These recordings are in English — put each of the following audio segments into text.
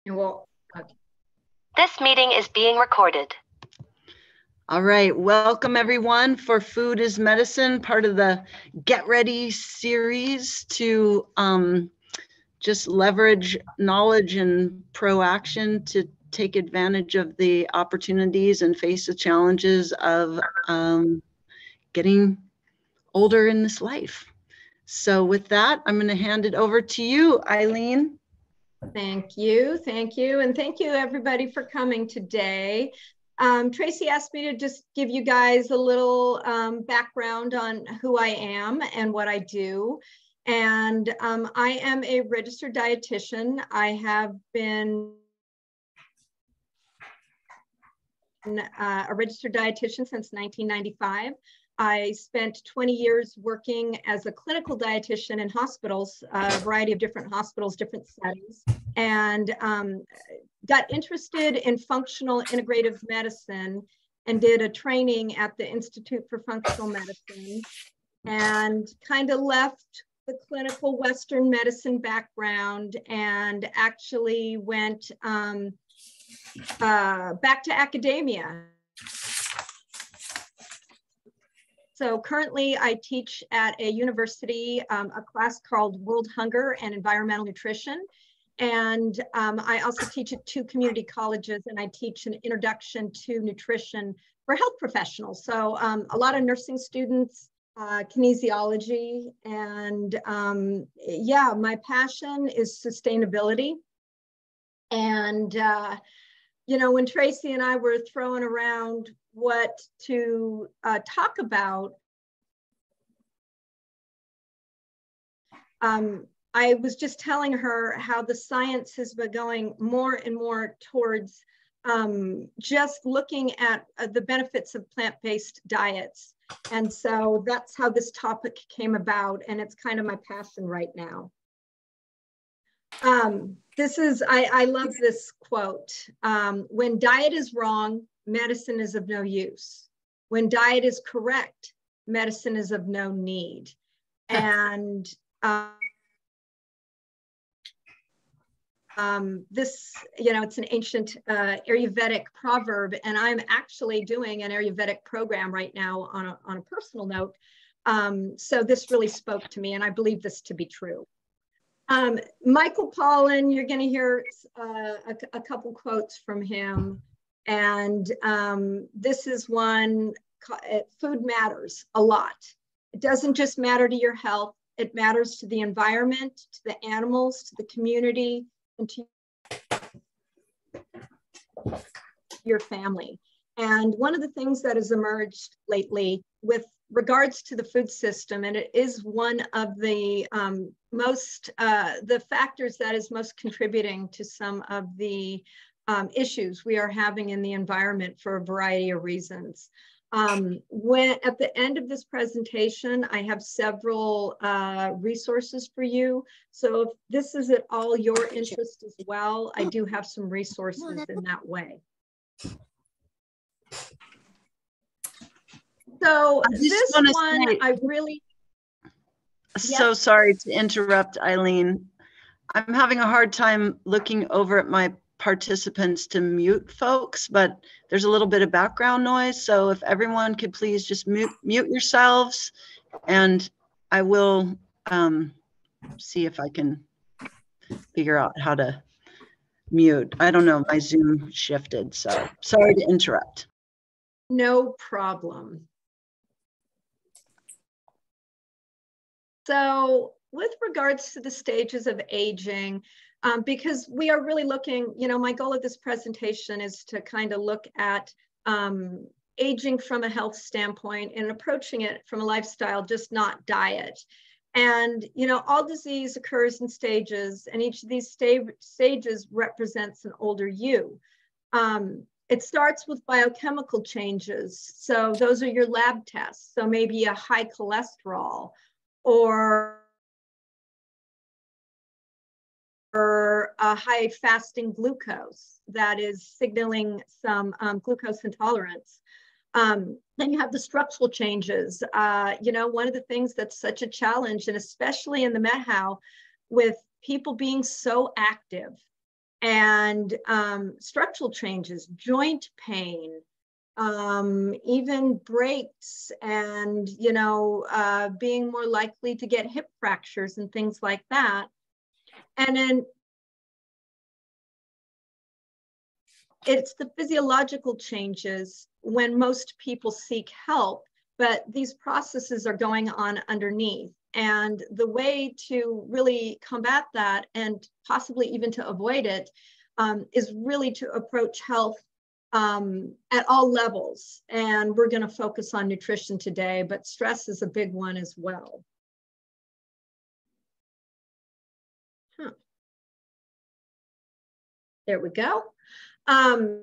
Well, This meeting is being recorded. All right, welcome everyone for Food is Medicine, part of the Get Ready series to just leverage knowledge and proaction to take advantage of the opportunities and face the challenges of getting older in this life. So with that, I'm going to hand it over to you, Eileen. Thank you. And thank you everybody for coming today. Tracy asked me to just give you guys a little background on who I am and what I do. And I am a registered dietitian. I have been a registered dietitian since 1995. I spent 20 years working as a clinical dietitian in hospitals, a variety of different hospitals, different settings, and got interested in functional integrative medicine and did a training at the Institute for Functional Medicine and kind of left the clinical Western medicine background and actually went back to academia. So currently I teach at a university, a class called World Hunger and Environmental Nutrition. And I also teach at 2 community colleges, and I teach an introduction to nutrition for health professionals. So a lot of nursing students, kinesiology, and yeah, my passion is sustainability. And you know, when Tracy and I were throwing around what to talk about, I was just telling her how the science has been going more and more towards just looking at the benefits of plant-based diets. And so that's how this topic came about, and it's kind of my passion right now. I love this quote. When diet is wrong, medicine is of no use. When diet is correct, medicine is of no need. And this, you know, it's an ancient Ayurvedic proverb, and I'm actually doing an Ayurvedic program right now on a personal note. So this really spoke to me, and I believe this to be true. Michael Pollan, you're going to hear a couple quotes from him. And this is one, food matters a lot. It doesn't just matter to your health, it matters to the environment, to the animals, to the community, and to your family. And one of the things that has emerged lately with regards to the food system, and it is one of the the factors that is most contributing to some of the issues we are having in the environment for a variety of reasons. When at the end of this presentation, I have several resources for you. So if this is at all your interest as well, I do have some resources in that way. So this one, I really... So sorry to interrupt, Eileen. I'm having a hard time looking over at my participants to mute folks, but there's a little bit of background noise. So if everyone could please just mute yourselves, and I will see if I can figure out how to mute. I don't know, my Zoom shifted, so sorry to interrupt. No problem. So with regards to the stages of aging, because we are really looking, you know, my goal of this presentation is to kind of look at aging from a health standpoint and approaching it from a lifestyle, just not diet. And, you know, all disease occurs in stages, and each of these stages represents an older you. It starts with biochemical changes. So those are your lab tests. So maybe a high cholesterol, or a high fasting glucose that is signaling some glucose intolerance. Then you have the structural changes. You know, one of the things that's such a challenge, and especially in the Met How, with people being so active, and structural changes, joint pain, even breaks, and being more likely to get hip fractures and things like that. And then it's the physiological changes when most people seek help, but these processes are going on underneath. And the way to really combat that, and possibly even to avoid it, is really to approach health at all levels. And we're going to focus on nutrition today, but stress is a big one as well. There we go. I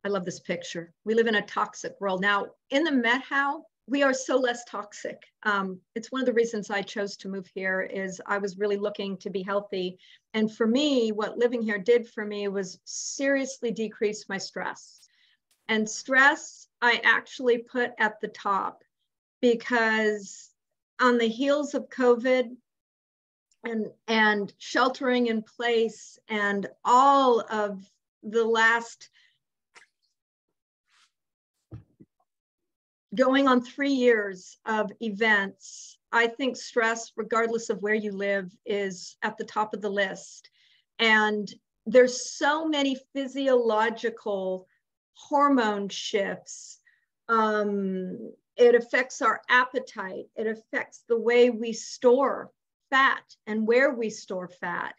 love this picture. We live in a toxic world. Now, in the Met How, we are so less toxic. It's one of the reasons I chose to move here, is I was really looking to be healthy. And for me, what living here did for me was seriously decrease my stress. And stress, I actually put at the top, because on the heels of COVID and sheltering in place and all of the last going on 3 years of events, I think stress, regardless of where you live, is at the top of the list. And there's so many physiological hormone shifts. It affects our appetite. It affects the way we store fat and where we store fat.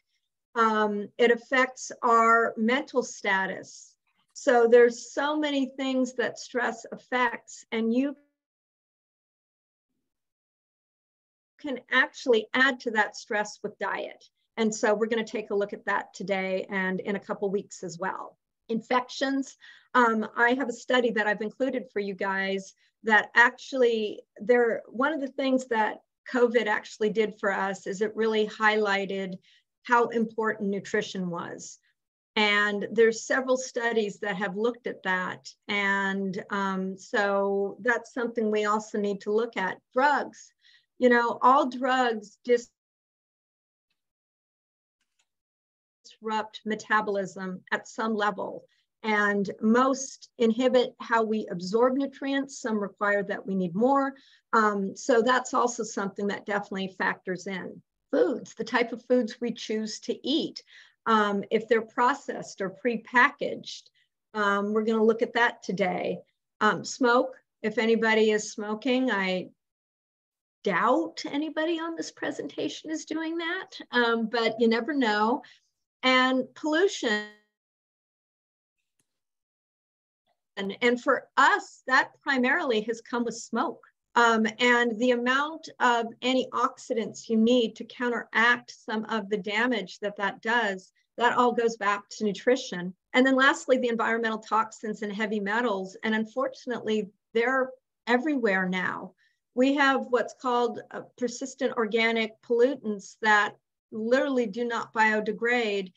It affects our mental status. So there's so many things that stress affects, and you can actually add to that stress with diet. And so we're going to take a look at that today and in a couple weeks as well. Infections. I have a study that I've included for you guys that actually one of the things that COVID actually did for us is it really highlighted how important nutrition was. And there's several studies that have looked at that. And so that's something we also need to look at. Drugs, all drugs disrupt metabolism at some level. And most inhibit how we absorb nutrients. Some require that we need more. So that's also something that definitely factors in. Foods, the type of foods we choose to eat. If they're processed or pre-packaged, we're going to look at that today. Smoke, if anybody is smoking, I doubt anybody on this presentation is doing that, but you never know. And pollution. And for us, that primarily has come with smoke. And the amount of antioxidants you need to counteract some of the damage that does, that all goes back to nutrition. And then lastly, the environmental toxins and heavy metals. And unfortunately, they're everywhere now. We have what's called persistent organic pollutants that literally do not biodegrade.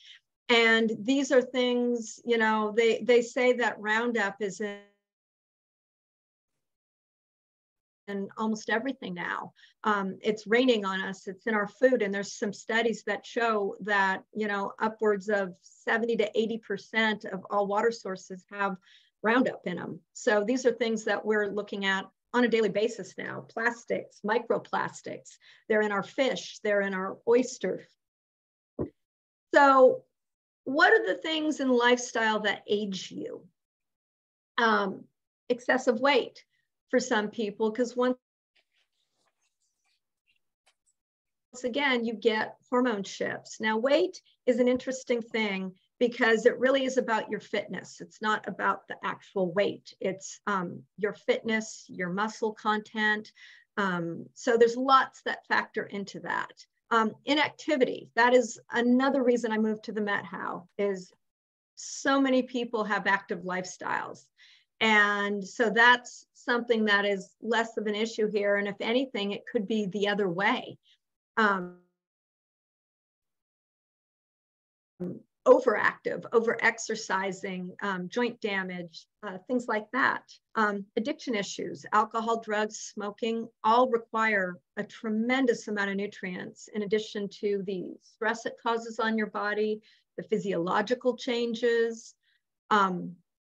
And these are things, they say that Roundup is in almost everything now. It's raining on us, it's in our food. And there's some studies that show that, upwards of 70 to 80% of all water sources have Roundup in them. So these are things that we're looking at on a daily basis now. Plastics, microplastics, they're in our fish, they're in our oysters. So what are the things in lifestyle that age you? Excessive weight for some people, because once again, you get hormone shifts. Now, weight is an interesting thing because it really is about your fitness. It's not about the actual weight. It's your fitness, your muscle content. So there's lots that factor into that. Inactivity, that is another reason I moved to the Met How, is so many people have active lifestyles. And so that's something that is less of an issue here. And if anything, it could be the other way. overactive, over-exercising, joint damage, things like that. Addiction issues, alcohol, drugs, smoking, all require a tremendous amount of nutrients in addition to the stress it causes on your body, the physiological changes,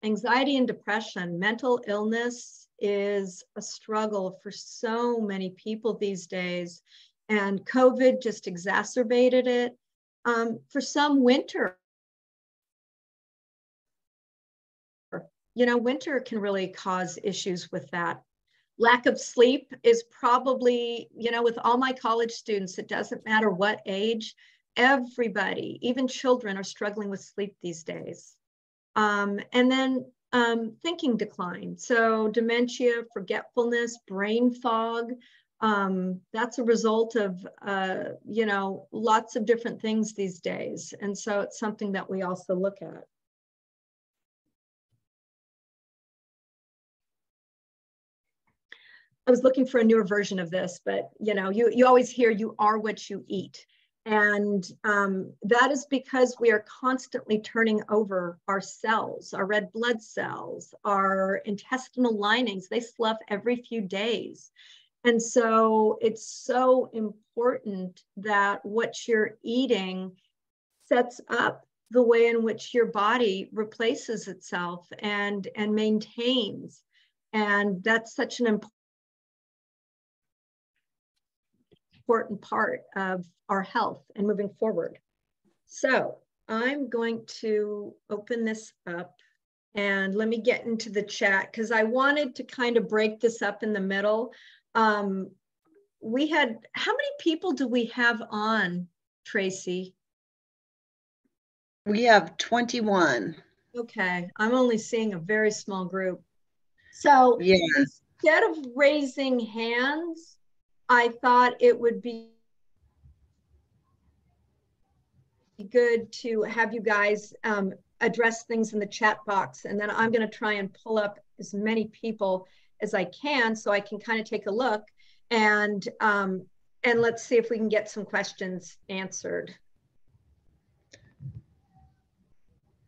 anxiety and depression. Mental illness is a struggle for so many people these days, and COVID just exacerbated it. For some, winter, winter can really cause issues with that. Lack of sleep is probably, with all my college students, it doesn't matter what age, everybody, even children, are struggling with sleep these days. And then thinking decline. So dementia, forgetfulness, brain fog, that's a result of, lots of different things these days. And so it's something that we also look at. I was looking for a newer version of this, but you always hear you are what you eat. And that is because we are constantly turning over our cells, our red blood cells, our intestinal linings. They slough every few days. And so it's so important that what you're eating sets up the way in which your body replaces itself and maintains. And that's such an important part of our health and moving forward. So I'm going to open this up and let me get into the chat because I wanted to kind of break this up in the middle. We had, how many people do we have on, Tracy? We have 21. Okay, I'm only seeing a very small group. So yeah. Instead of raising hands, I thought it would be good to have you guys address things in the chat box, and then I'm going to try and pull up as many people as I can so I can kind of take a look and let's see if we can get some questions answered.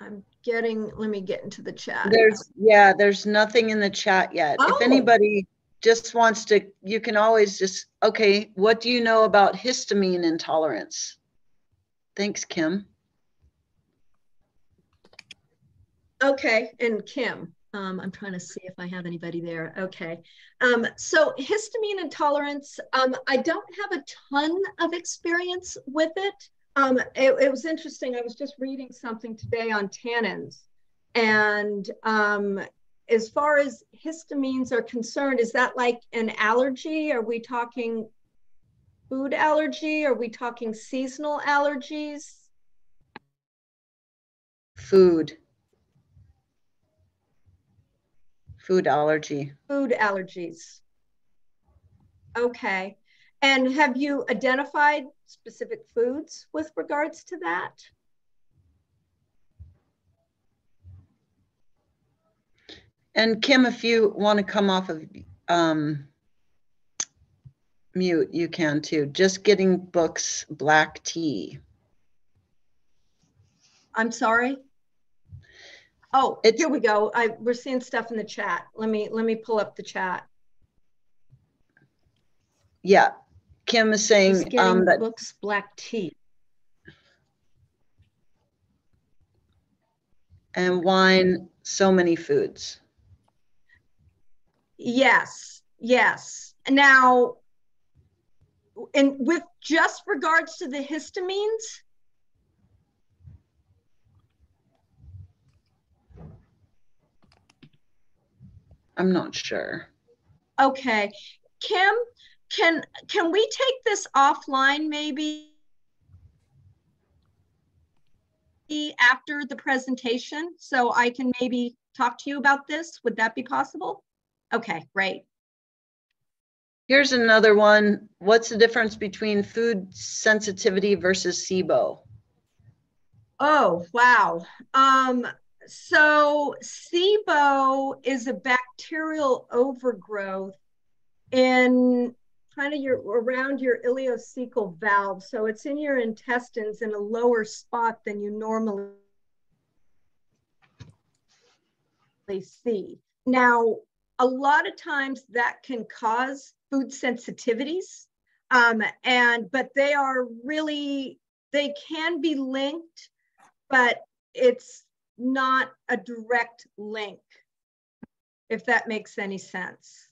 Let me get into the chat. There's nothing in the chat yet. Oh. If anybody just wants to, you can always just, okay, what do you know about histamine intolerance? Thanks, Kim. Okay, and Kim, I'm trying to see if I have anybody there. Okay, so histamine intolerance, I don't have a ton of experience with it. It was interesting. I was just reading something today on tannins, and as far as histamines are concerned, is that like an allergy? Are we talking food allergy? Are we talking seasonal allergies? Food allergy. Food allergies. Okay. And have you identified specific foods with regards to that? And Kim, if you want to come off of mute, you can too. Just getting books, black tea. I'm sorry. Oh, here we go. We're seeing stuff in the chat. Let me pull up the chat. Yeah, Kim is saying that books, black tea. And wine, so many foods. Yes, yes. Now, and with just regards to the histamines, I'm not sure. Okay, Kim, can we take this offline maybe after the presentation so I can maybe talk to you about this? Would that be possible? Okay, great. Here's another one. What's the difference between food sensitivity versus SIBO? Oh, wow. So SIBO is a bacterial overgrowth in kind of around your ileocecal valve. So it's in your intestines in a lower spot than you normally see. Now, a lot of times that can cause food sensitivities, but they are really, they can be linked, but it's not a direct link, if that makes any sense.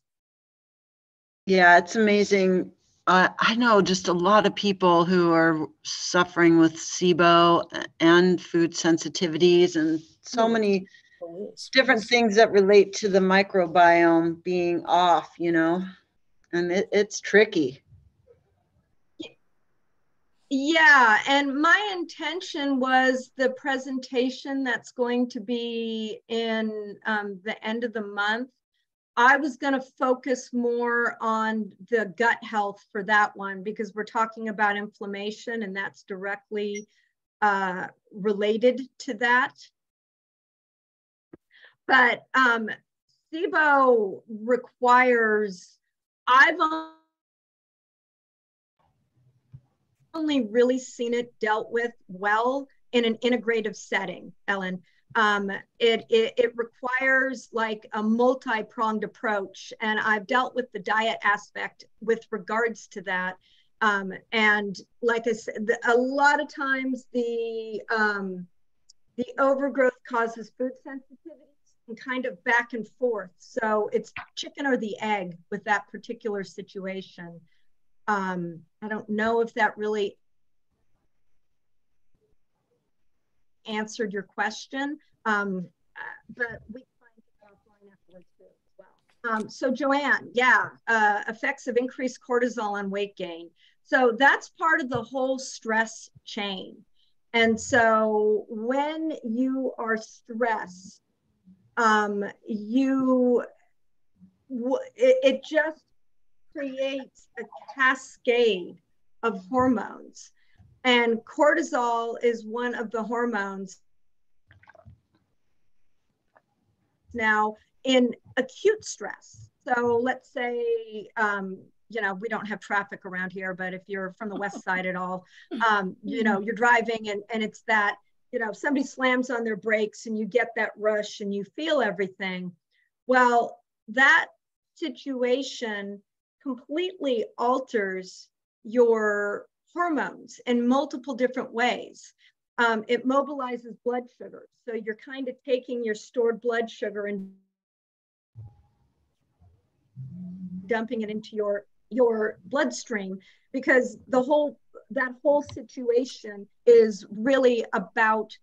Yeah, it's amazing. I know just a lot of people who are suffering with SIBO and food sensitivities and so many different things that relate to the microbiome being off, you know, and it's tricky. Yeah, and my intention was the presentation that's going to be in the end of the month. I was going to focus more on the gut health for that one because we're talking about inflammation and that's directly related to that. But SIBO requires, I've only really seen it dealt with well in an integrative setting, Ellen. It requires like a multi-pronged approach, and I've dealt with the diet aspect with regards to that. And like I said, a lot of times the overgrowth causes food sensitivities and kind of back and forth. So it's chicken or the egg with that particular situation. I don't know if that really answered your question, but we can find it offline afterwards too as well. So Joanne, yeah, effects of increased cortisol on weight gain. So that's part of the whole stress chain. And so when you are stressed, it just creates a cascade of hormones. And cortisol is one of the hormones. Now, in acute stress, so let's say, you know, we don't have traffic around here, but if you're from the west side at all, you know, you're driving and it's that, you know, somebody slams on their brakes and you get that rush and you feel everything. Well, that situation completely alters your hormones in multiple different ways. It mobilizes blood sugar. So you're kind of taking your stored blood sugar and dumping it into your bloodstream, because that whole situation is really about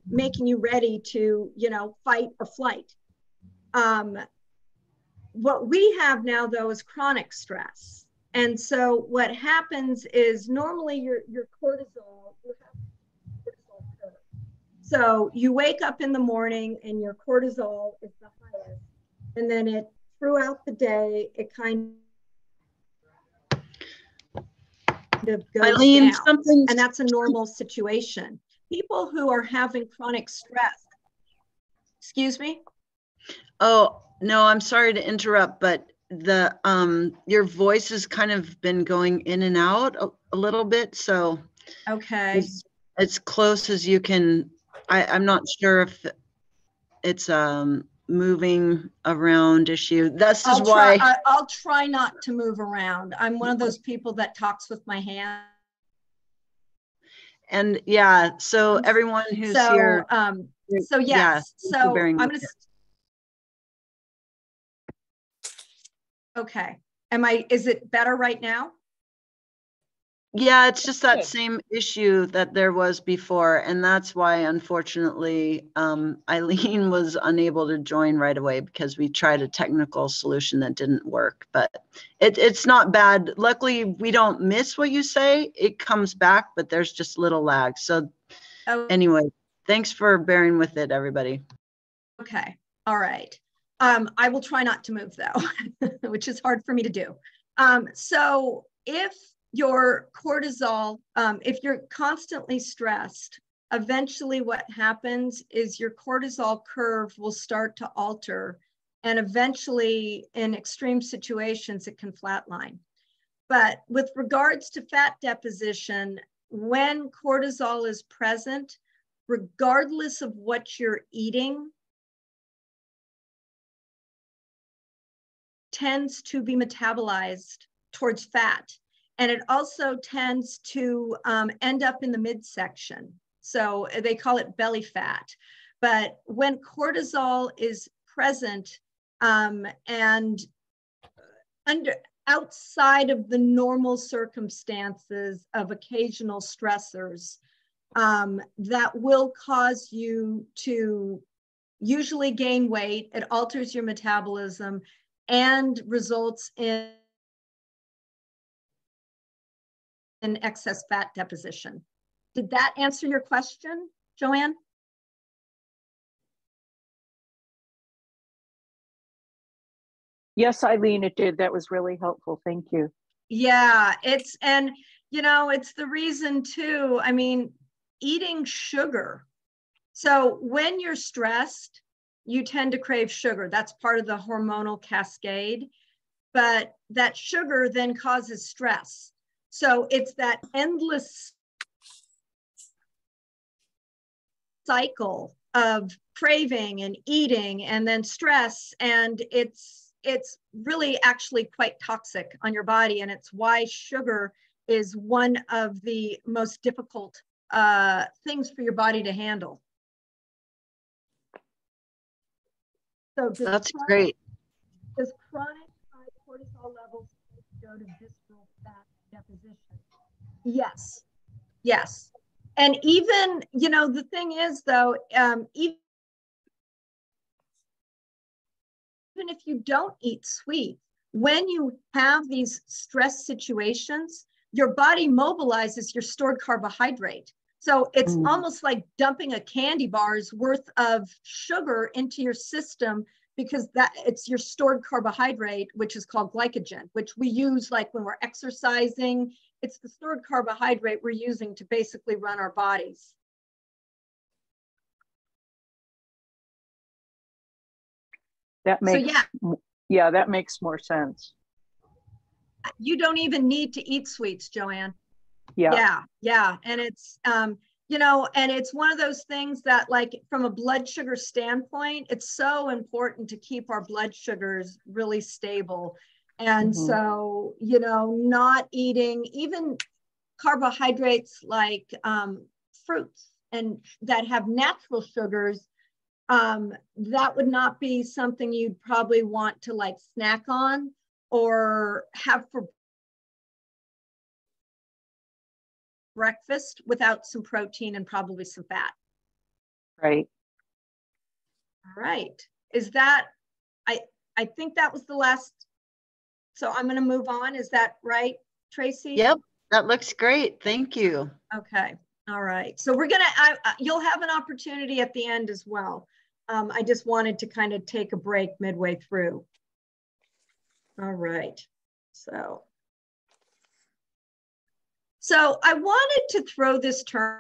making you ready to, you know, fight or flight. What we have now though is chronic stress. And so what happens is normally your cortisol, you have cortisol curve. So you wake up in the morning and your cortisol is the highest. And then throughout the day, it kind of goes Eileen, down. And that's a normal situation. People who are having chronic stress, excuse me? Oh, no, I'm sorry to interrupt, but your voice has kind of been going in and out a little bit, so okay, as close as you can. I'm not sure if it's moving around issue. This is why I'll try not to move around. I'm one of those people that talks with my hand. And yeah, so everyone who's here. So yes, yeah, so I'm gonna. Okay. Is it better right now? Yeah, it's just that same issue that there was before. And that's why, unfortunately, Eileen was unable to join right away because we tried a technical solution that didn't work. But it's not bad. Luckily, we don't miss what you say. It comes back, but there's just little lag. So anyway, thanks for bearing with it, everybody. Okay. All right. I will try not to move though, which is hard for me to do. So if your cortisol, if you're constantly stressed, eventually what happens is your cortisol curve will start to alter, and eventually in extreme situations, it can flatline. But with regards to fat deposition, when cortisol is present, regardless of what you're eating, tends to be metabolized towards fat. And it also tends to end up in the midsection. So they call it belly fat. But when cortisol is present and outside of the normal circumstances of occasional stressors, that will cause you to usually gain weight. It alters your metabolism and results in excess fat deposition. Did that answer your question, Joanne? Yes, Eileen, it did. That was really helpful. Thank you. Yeah, it's the reason too. I mean, eating sugar. So when you're stressed, you tend to crave sugar. That's part of the hormonal cascade. But that sugar then causes stress. So it's that endless cycle of craving and eating and then stress. And it's really actually quite toxic on your body. And it's why sugar is one of the most difficult things for your body to handle. So that's great. Does chronic high cortisol levels go to visceral fat deposition? Yes, yes. And even, the thing is though, even if you don't eat sweet, when you have these stress situations, your body mobilizes your stored carbohydrate. So it's almost like dumping a candy bar's worth of sugar into your system, because it's your stored carbohydrate, which is called glycogen, which we use like when we're exercising. It's the stored carbohydrate we're using to basically run our bodies. That makes, yeah, that makes more sense. You don't even need to eat sweets, Joanne. Yeah. And it's, and it's one of those things that, like, from a blood sugar standpoint, it's so important to keep our blood sugars really stable. And so, not eating even carbohydrates like fruits and that have natural sugars, that would not be something you'd probably want to like snack on or have for breakfast without some protein and probably some fat. Right. All right. Is that, I think that was the last. So I'm going to move on. Is that right, Tracy? Yep. That looks great. Thank you. Okay. All right. So we're going to, you'll have an opportunity at the end as well. I just wanted to kind of take a break midway through. All right. So I wanted to throw this term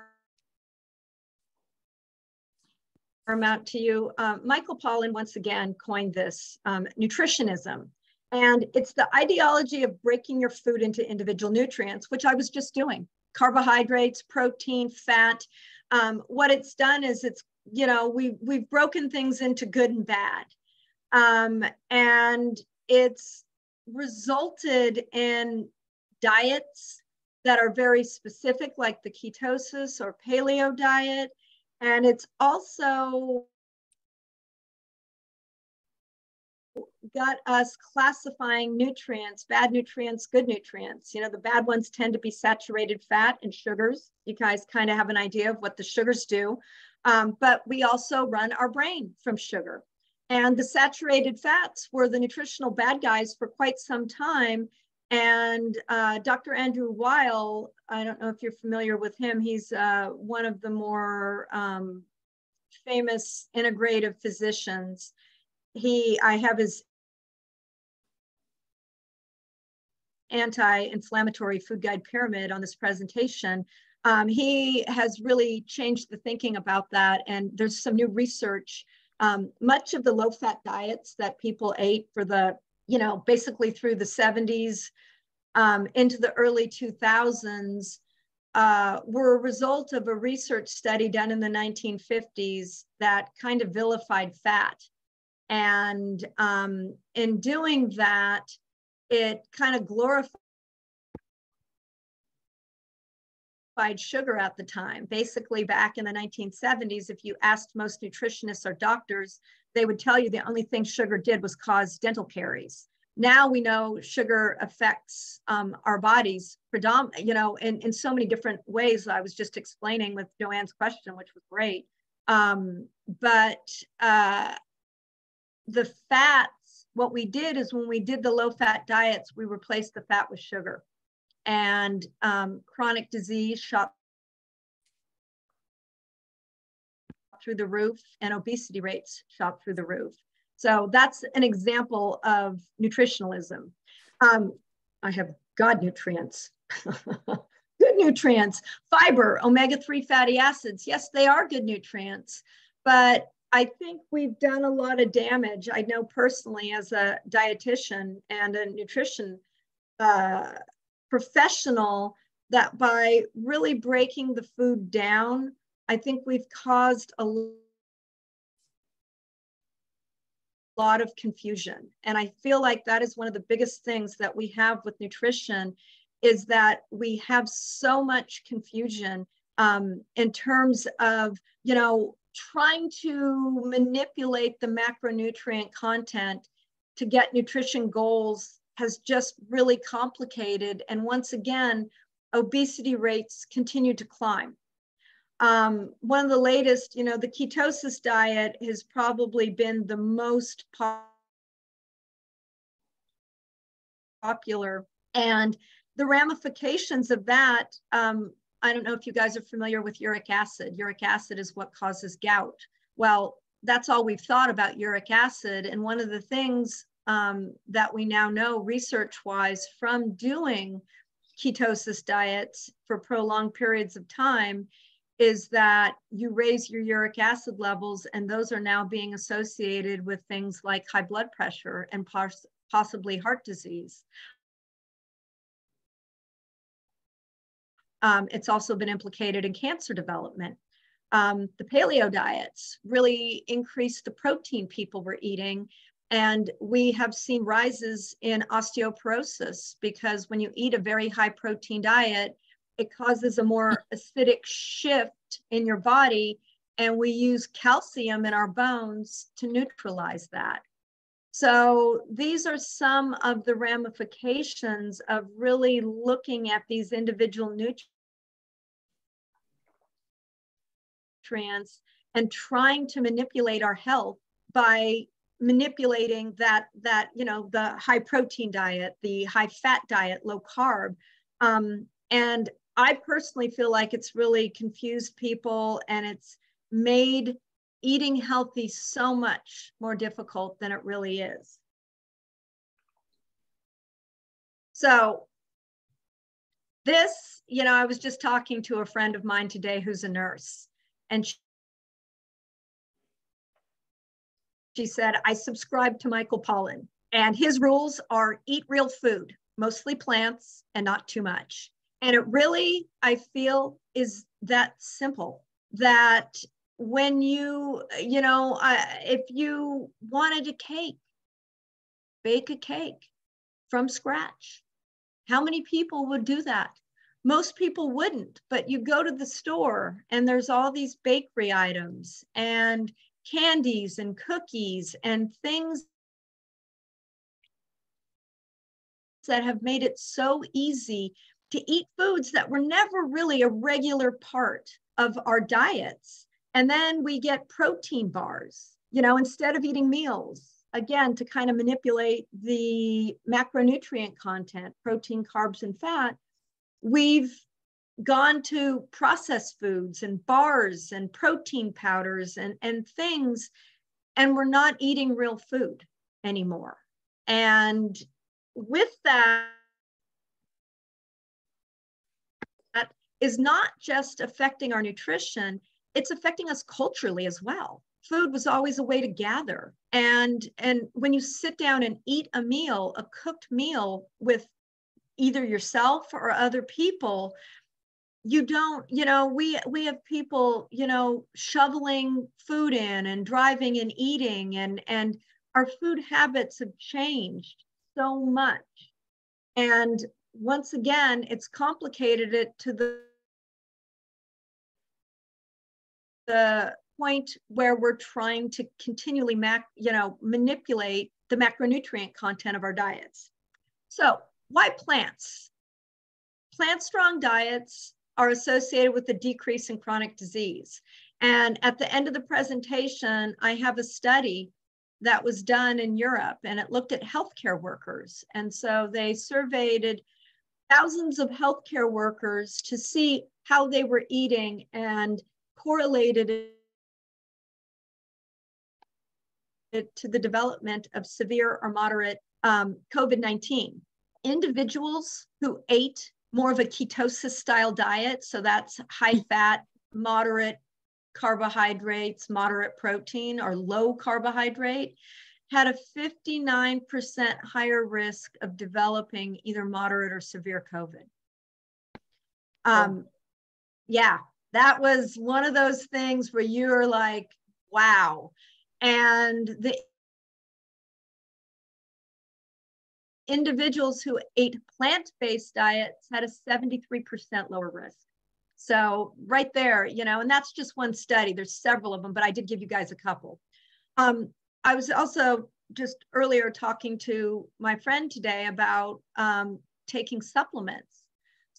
out to you. Michael Pollan once again coined this, nutritionism. And it's the ideology of breaking your food into individual nutrients, which I was just doing. Carbohydrates, protein, fat. What it's done is it's, we've broken things into good and bad. And it's resulted in diets that are very specific, like the ketosis or paleo diet. And it's also got us classifying nutrients, bad nutrients, good nutrients. The bad ones tend to be saturated fat and sugars. You guys kind of have an idea of what the sugars do. But we also run our brain from sugar. And the saturated fats were the nutritional bad guys for quite some time. And Dr. Andrew Weil, I don't know if you're familiar with him, he's one of the more famous integrative physicians. I have his anti-inflammatory food guide pyramid on this presentation. He has really changed the thinking about that. And there's some new research. Much of the low-fat diets that people ate for the, basically through the 70s into the early 2000s were a result of a research study done in the 1950s that kind of vilified fat. And in doing that, it kind of glorified sugar at the time. Basically, back in the 1970s, if you asked most nutritionists or doctors, they would tell you the only thing sugar did was cause dental caries. Now we know sugar affects our bodies in so many different ways. I was just explaining with Joanne's question, which was great. The fats, what we did is when we did the low-fat diets, we replaced the fat with sugar. And chronic disease shot through the roof, and obesity rates shot through the roof. So that's an example of nutritionalism. I have God nutrients, good nutrients, fiber, omega-3 fatty acids. Yes, they are good nutrients, but I think we've done a lot of damage. I know personally as a dietitian and a nutrition professional that by really breaking the food down, I think we've caused a lot of confusion. And I feel like that is one of the biggest things that we have with nutrition, is that we have so much confusion in terms of, trying to manipulate the macronutrient content to get nutrition goals has just really complicated. And once again, obesity rates continue to climb. One of the latest, the ketosis diet has probably been the most popular. And the ramifications of that, I don't know if you guys are familiar with uric acid. Uric acid is what causes gout. Well, that's all we've thought about uric acid. And one of the things that we now know research-wise from doing ketosis diets for prolonged periods of time is that you raise your uric acid levels, and those are now being associated with things like high blood pressure and possibly heart disease. It's also been implicated in cancer development. The paleo diets really increased the protein people were eating, and we have seen rises in osteoporosis because when you eat a very high protein diet, it causes a more acidic shift in your body, and we use calcium in our bones to neutralize that. So these are some of the ramifications of really looking at these individual nutrients and trying to manipulate our health by manipulating that the high protein diet, the high fat diet, low carb. And I personally feel like it's really confused people, and it's made eating healthy so much more difficult than it really is. So this, I was just talking to a friend of mine today who's a nurse, and she said, I subscribe to Michael Pollan, and his rules are eat real food, mostly plants and not too much. And it really, I feel, is that simple, that when if you wanted a cake, bake a cake from scratch. How many people would do that? Most people wouldn't, but you go to the store and there's all these bakery items and candies and cookies and things that have made it so easy to eat foods that were never really a regular part of our diets. And then we get protein bars, instead of eating meals, again, to kind of manipulate the macronutrient content, protein, carbs, and fat. We've gone to processed foods and bars and protein powders and things, and we're not eating real food anymore. And with that, is not just affecting our nutrition, it's affecting us culturally as well. Food was always a way to gather. And when you sit down and eat a meal, a cooked meal with either yourself or other people, you don't, we have people, shoveling food in and driving and eating. And our food habits have changed so much. And once again, it's complicated it to the point where we're trying to continually manipulate the macronutrient content of our diets. So why plants? Plant-strong diets are associated with a decrease in chronic disease. And at the end of the presentation, I have a study that was done in Europe, and it looked at healthcare workers. And so they surveyed thousands of healthcare workers to see how they were eating and correlated it to the development of severe or moderate COVID-19. Individuals who ate more of a ketosis style diet, so that's high fat, moderate carbohydrates, moderate protein, or low carbohydrate, had a 59% higher risk of developing either moderate or severe COVID. Yeah, that was one of those things where you're like, wow. And the individuals who ate plant-based diets had a 73% lower risk. So right there, and that's just one study. There's several of them, but I did give you guys a couple. I was also just earlier talking to my friend today about taking supplements.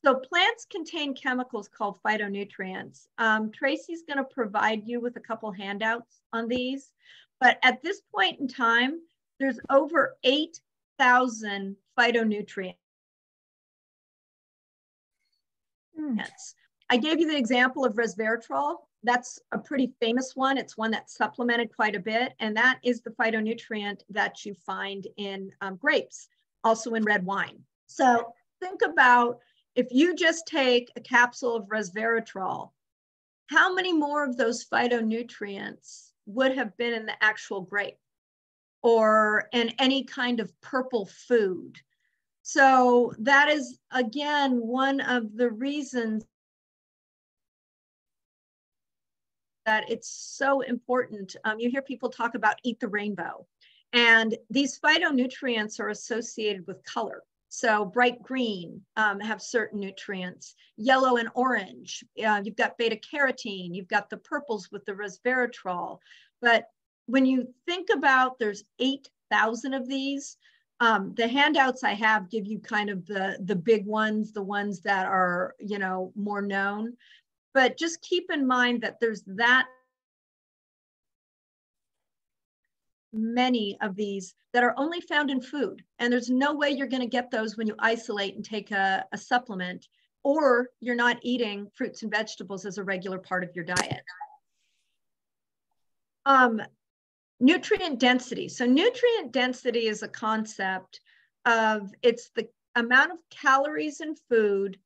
So plants contain chemicals called phytonutrients. Tracy's going to provide you with a couple handouts on these, but at this point in time, there's over 8,000 phytonutrients. I gave you the example of resveratrol. That's a pretty famous one. It's one that's supplemented quite a bit, and that is the phytonutrient that you find in grapes, also in red wine. So think about if you just take a capsule of resveratrol, how many more of those phytonutrients would have been in the actual grape or in any kind of purple food? So that is, again, one of the reasons that it's so important. You hear people talk about eat the rainbow, and these phytonutrients are associated with color. So bright green have certain nutrients, yellow and orange. You've got beta carotene, you've got the purples with the resveratrol. But when you think about there's 8,000 of these, the handouts I have give you kind of the big ones, the ones that are, more known. But just keep in mind that there's that many of these that are only found in food. And there's no way you're going to get those when you isolate and take a supplement, or you're not eating fruits and vegetables as a regular part of your diet. Nutrient density. So nutrient density is a concept of, it's the amount of calories in food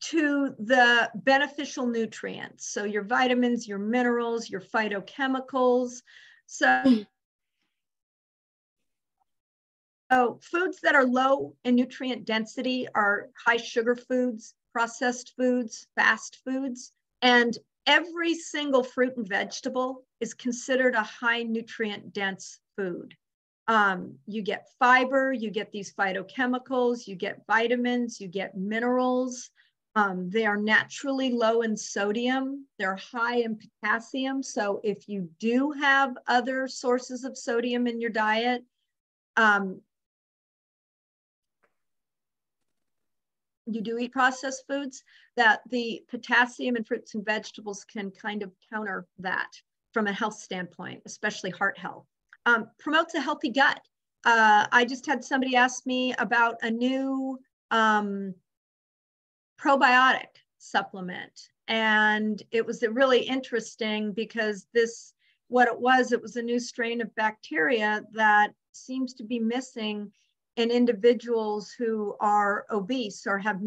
to the beneficial nutrients. So your vitamins, your minerals, your phytochemicals. So foods that are low in nutrient density are high sugar foods, processed foods, fast foods, and every single fruit and vegetable is considered a high nutrient dense food. You get fiber, you get these phytochemicals, you get vitamins, you get minerals. They are naturally low in sodium. They're high in potassium. So if you do have other sources of sodium in your diet, you do eat processed foods, that the potassium in fruits and vegetables can kind of counter that from a health standpoint, especially heart health. Promotes a healthy gut. I just had somebody ask me about a new probiotic supplement. And it was really interesting because what it was a new strain of bacteria that seems to be missing in individuals who are obese or have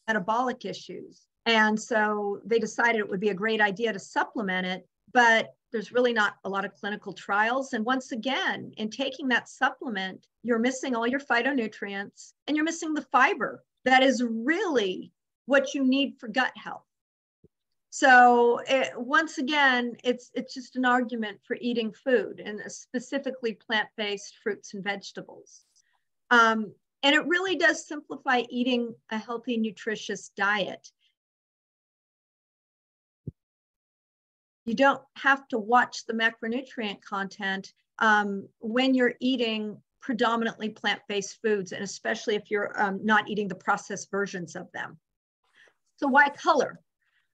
metabolic issues. And so they decided it would be a great idea to supplement it, but there's really not a lot of clinical trials. And once again, in taking that supplement, you're missing all your phytonutrients and you're missing the fiber that is really what you need for gut health. So once again, it's just an argument for eating food, and specifically plant-based fruits and vegetables. And it really does simplify eating a healthy, nutritious diet. You don't have to watch the macronutrient content when you're eating predominantly plant-based foods, and especially if you're not eating the processed versions of them. So why color?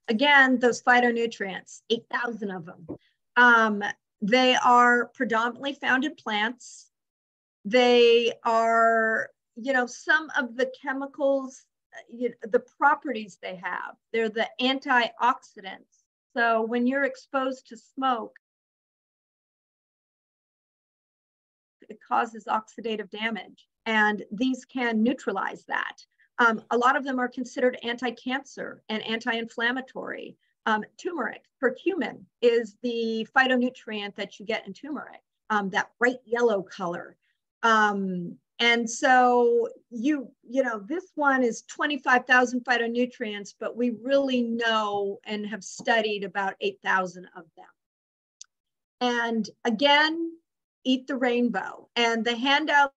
Again, those phytonutrients, 8,000 of them. They are predominantly found in plants. They are, some of the chemicals, the properties they have, they're the antioxidants. So when you're exposed to smoke, it causes oxidative damage, and these can neutralize that. A lot of them are considered anti-cancer and anti-inflammatory. Turmeric, curcumin, is the phytonutrient that you get in turmeric, that bright yellow color. And so this one is 25,000 phytonutrients, but we really know and have studied about 8,000 of them. And again, eat the rainbow. And the handout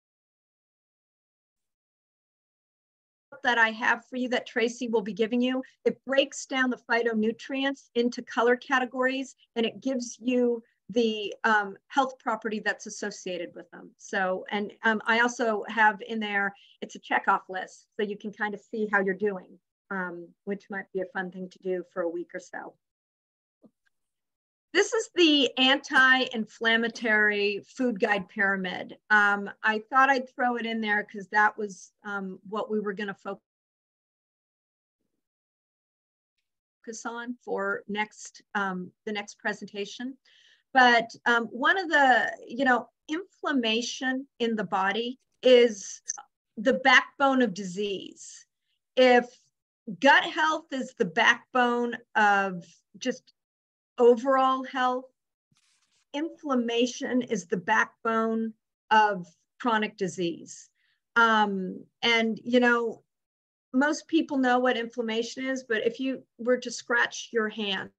that I have for you that Tracy will be giving you, it breaks down the phytonutrients into color categories, and it gives you the health property that's associated with them. So, and I also have in there, it's a checkoff list, so you can kind of see how you're doing, which might be a fun thing to do for a week or so. This is the anti-inflammatory food guide pyramid. I thought I'd throw it in there because that was what we were going to focus on for the next presentation. But one of the, inflammation in the body is the backbone of disease. If gut health is the backbone of just overall health, inflammation is the backbone of chronic disease. And, most people know what inflammation is, but if you were to scratch your hand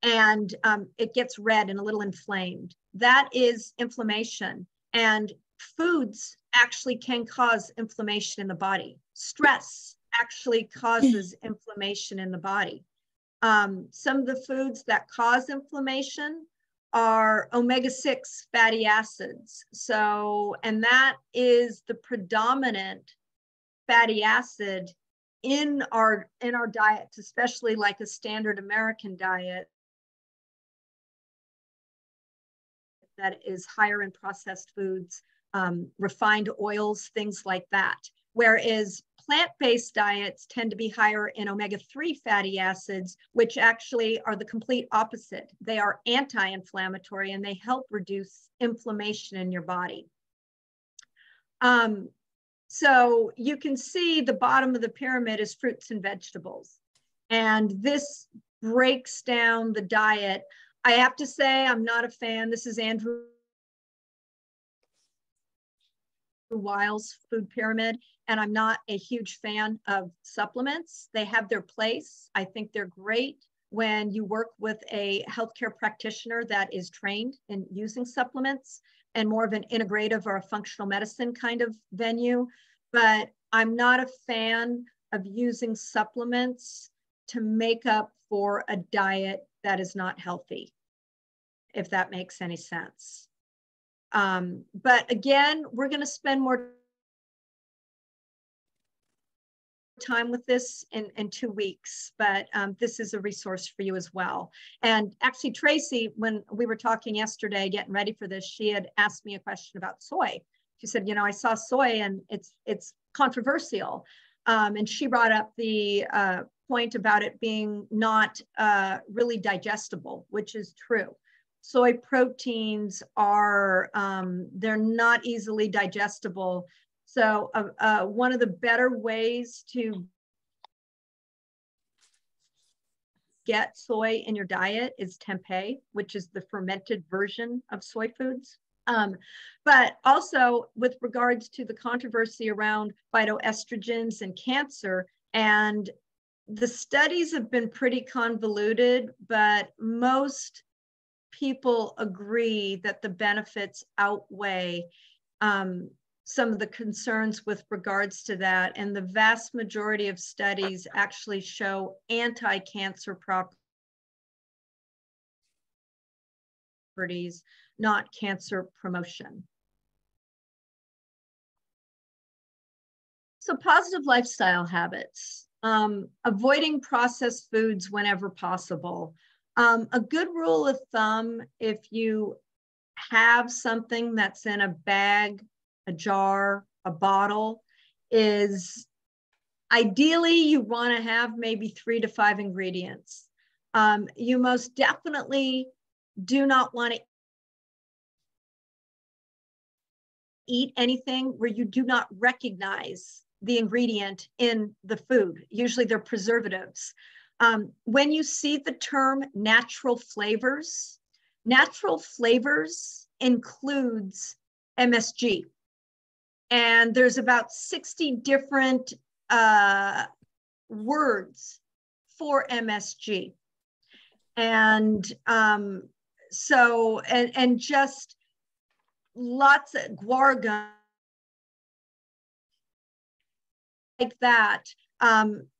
and it gets red and a little inflamed, that is inflammation. And foods actually can cause inflammation in the body. Stress actually causes inflammation in the body. Some of the foods that cause inflammation are omega-6 fatty acids. So, and that is the predominant fatty acid in our diets, especially like a standard American diet that is higher in processed foods, refined oils, things like that. Whereas plant-based diets tend to be higher in omega-3 fatty acids, which actually are the complete opposite. They are anti-inflammatory and they help reduce inflammation in your body. So you can see the bottom of the pyramid is fruits and vegetables. And this breaks down the diet. I have to say, I'm not a fan. This is Andrew Weil's food pyramid, and I'm not a huge fan of supplements. They have their place. I think they're great when you work with a healthcare practitioner that is trained in using supplements and more of an integrative or a functional medicine kind of venue. But I'm not a fan of using supplements to make up for a diet that is not healthy, if that makes any sense. But again, we're going to spend more time with this in 2 weeks, but this is a resource for you as well. And actually, Tracy, when we were talking yesterday, getting ready for this, she had asked me a question about soy. She said, I saw soy and it's controversial. And she brought up the point about it being not really digestible, which is true. Soy proteins are, they're not easily digestible. So one of the better ways to get soy in your diet is tempeh, which is the fermented version of soy foods. But also with regards to the controversy around phytoestrogens and cancer, And the studies have been pretty convoluted, but most people agree that the benefits outweigh some of the concerns with regards to that. And the vast majority of studies actually show anti-cancer properties, not cancer promotion. So positive lifestyle habits, avoiding processed foods whenever possible. A good rule of thumb, if you have something that's in a bag, a jar, a bottle, is ideally you want to have maybe 3 to 5 ingredients. You most definitely do not want to eat anything where you do not recognize the ingredient in the food. Usually they're preservatives. When you see the term natural flavors includes MSG. And there's about 60 different words for MSG. And and just lots of guar like that,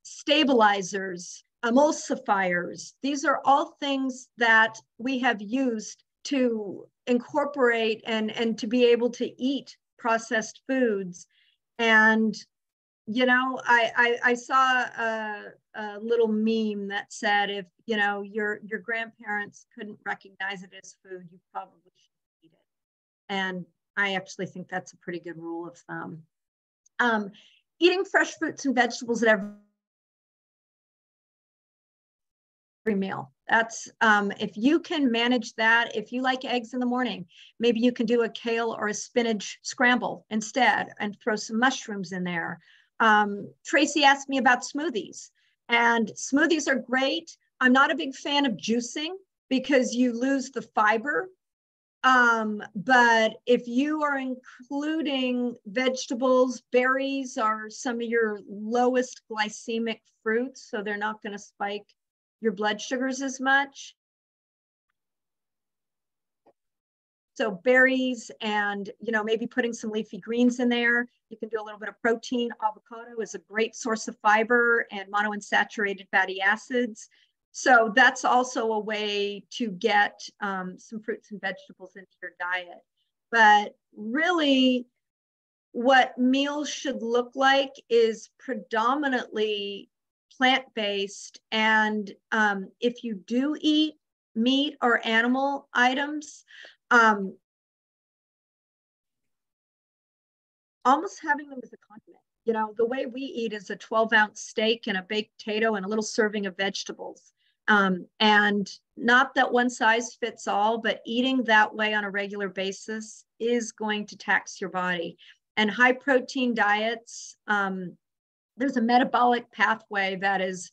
stabilizers, emulsifiers. These are all things that we have used to incorporate and to be able to eat processed foods. And, you know, I saw a little meme that said, if, you know, your grandparents couldn't recognize it as food, you probably shouldn't eat it. And I actually think that's a pretty good rule of thumb. Eating fresh fruits and vegetables at every meal. That's, if you can manage that, if you like eggs in the morning, maybe you can do a kale or a spinach scramble instead and throw some mushrooms in there. Tracy asked me about smoothies, and smoothies are great. I'm not a big fan of juicing because you lose the fiber. But if you are including vegetables, berries are some of your lowest glycemic fruits, so they're not going to spike your blood sugars as much. So berries and, you know, maybe putting some leafy greens in there. You can do a little bit of protein. Avocado is a great source of fiber and monounsaturated fatty acids. So that's also a way to get some fruits and vegetables into your diet. But really, what meals should look like is predominantly plant-based. And if you do eat meat or animal items, almost having them as a condiment. You know, the way we eat is a 12-ounce steak and a baked potato and a little serving of vegetables. And not that one size fits all, but eating that way on a regular basis is going to tax your body. And high protein diets, there's a metabolic pathway that is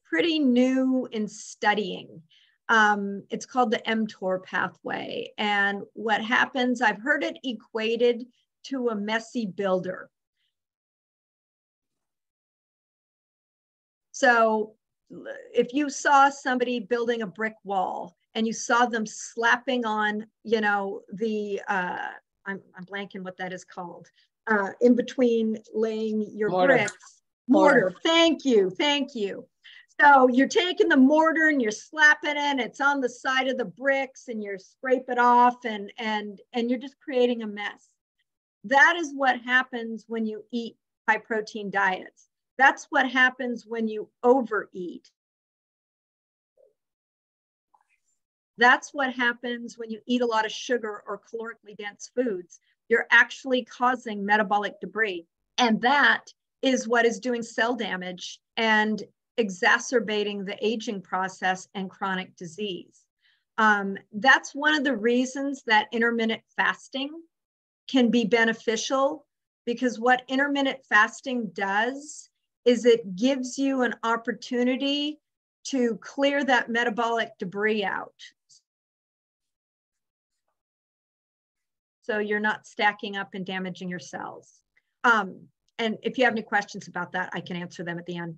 pretty new in studying. It's called the mTOR pathway. And what happens, I've heard it equated to a messy builder. So if you saw somebody building a brick wall and you saw them slapping on, you know, the, I'm blanking what that is called, in between laying your bricks. Mortar. Thank you. Thank you. So you're taking the mortar and you're slapping it, it's on the side of the bricks and you're scrape it off and you're just creating a mess. That is what happens when you eat high protein diets. That's what happens when you overeat. That's what happens when you eat a lot of sugar or calorically dense foods. You're actually causing metabolic debris. And that is what is doing cell damage and exacerbating the aging process and chronic disease. That's one of the reasons that intermittent fasting can be beneficial, because what intermittent fasting does is it gives you an opportunity to clear that metabolic debris out. So you're not stacking up and damaging your cells. and if you have any questions about that, I can answer them at the end.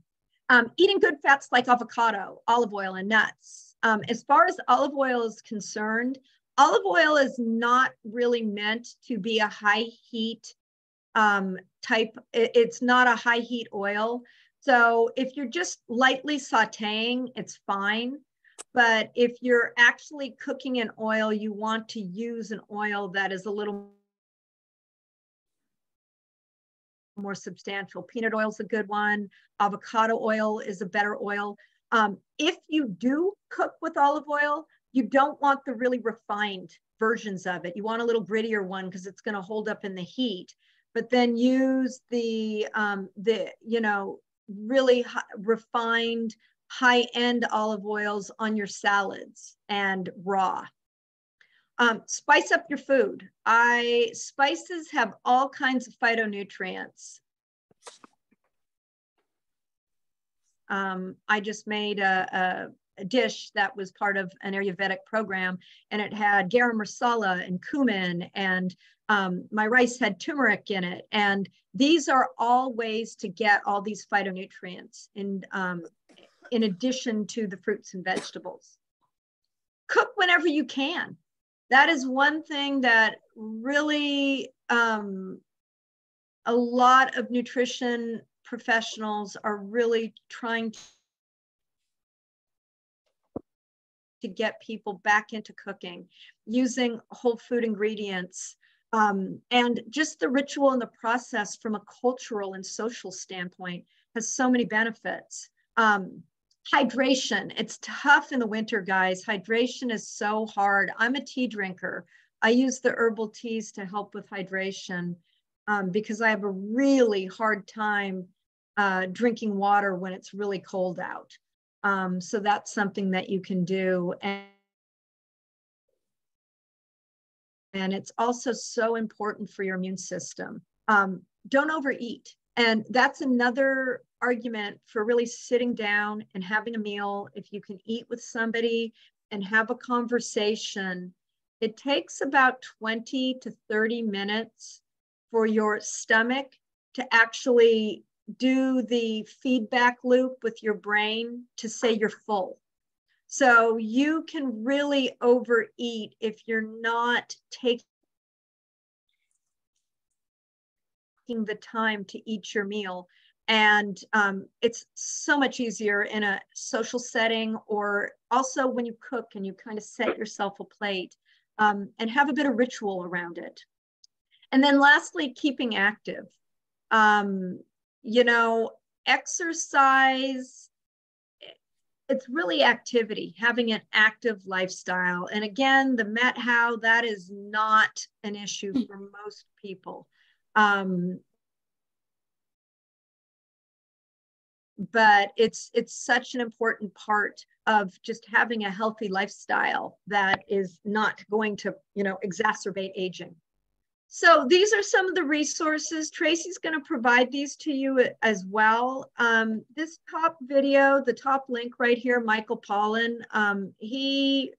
Eating good fats like avocado, olive oil, and nuts. As far as olive oil is concerned, olive oil is not really meant to be a high heat type. It's not a high heat oil. So if you're just lightly sauteing, it's fine. But if you're actually cooking in oil, you want to use an oil that is a little more substantial. Peanut oil is a good one. Avocado oil is a better oil. If you do cook with olive oil, you don't want the really refined versions of it. You want a little grittier one because it's going to hold up in the heat. But then use the really refined high-end olive oils on your salads and raw. Spice up your food. Spices have all kinds of phytonutrients. I just made a dish that was part of an Ayurvedic program, and it had garam masala and cumin, and my rice had turmeric in it. And these are all ways to get all these phytonutrients in addition to the fruits and vegetables. Cook whenever you can. That is one thing that really a lot of nutrition professionals are really trying to get people back into cooking, using whole food ingredients, and just the ritual and the process from a cultural and social standpoint has so many benefits. Hydration, it's tough in the winter, guys. Hydration is so hard. I'm a tea drinker. I use the herbal teas to help with hydration because I have a really hard time drinking water when it's really cold out. So that's something that you can do. And it's also so important for your immune system. Don't overeat. And that's another argument for really sitting down and having a meal. If you can eat with somebody and have a conversation, it takes about 20 to 30 minutes for your stomach to actually do the feedback loop with your brain to say you're full. So you can really overeat if you're not taking the time to eat your meal. And it's so much easier in a social setting, or also when you cook and you kind of set yourself a plate and have a bit of ritual around it. And then lastly, keeping active. Exercise, it's really activity, having an active lifestyle. And again, the Met-How, that is not an issue for most people. But it's such an important part of just having a healthy lifestyle that is not going to, exacerbate aging. So these are some of the resources. Tracy's going to provide these to you as well. This top video, the top link right here, Michael Pollan, he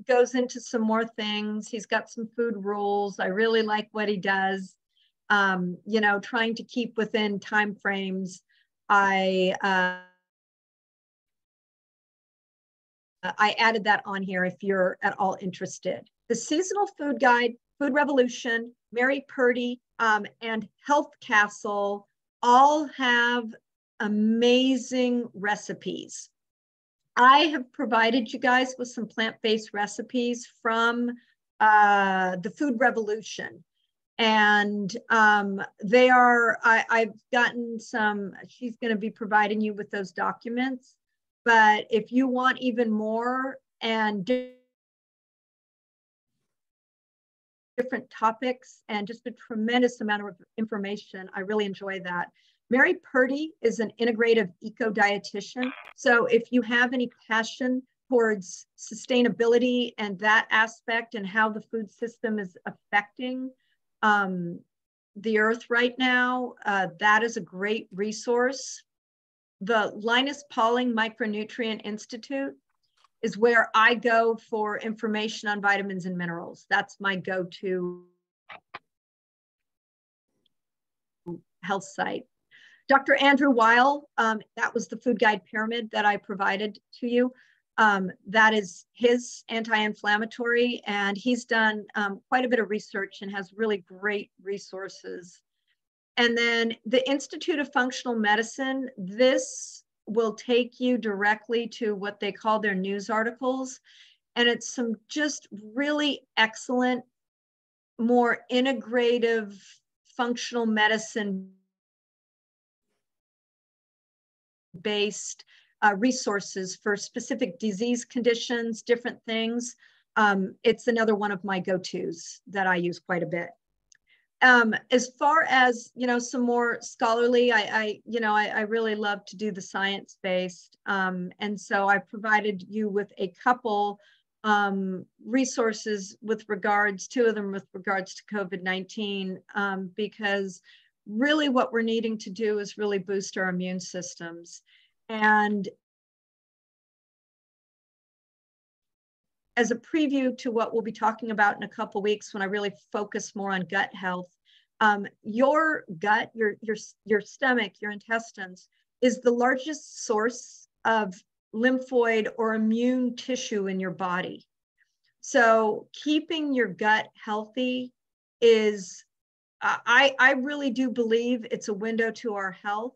goes into some more things. He's got some food rules. I really like what he does. Trying to keep within time frames. I added that on here if you're at all interested. The Seasonal Food Guide, Food Revolution, Mary Purdy, and Health Castle all have amazing recipes. I have provided you guys with some plant-based recipes from the Food Revolution. And they are, I've gotten some, she's going to be providing you with those documents. But if you want even more and different topics and just a tremendous amount of information, I really enjoy that. Mary Purdy is an integrative eco-dietitian. So if you have any passion towards sustainability and that aspect and how the food system is affecting the earth right now, that is a great resource. The Linus Pauling Micronutrient Institute is where I go for information on vitamins and minerals. That's my go-to health site. Dr. Andrew Weil, that was the food guide pyramid that I provided to you. That is his anti-inflammatory, and he's done quite a bit of research and has really great resources. And then the Institute of Functional Medicine, this will take you directly to what they call their news articles. And it's some just really excellent, more integrative functional medicine based resources for specific disease conditions, different things. It's another one of my go-tos that I use quite a bit. As far as, you know, some more scholarly, I really love to do the science-based. And so I provided you with a couple resources with regards, two of them with regards to COVID-19, because really what we're needing to do is really boost our immune systems. And as a preview to what we'll be talking about in a couple of weeks when I really focus more on gut health, your gut, your stomach, your intestines is the largest source of lymphoid or immune tissue in your body. So keeping your gut healthy is, I really do believe it's a window to our health,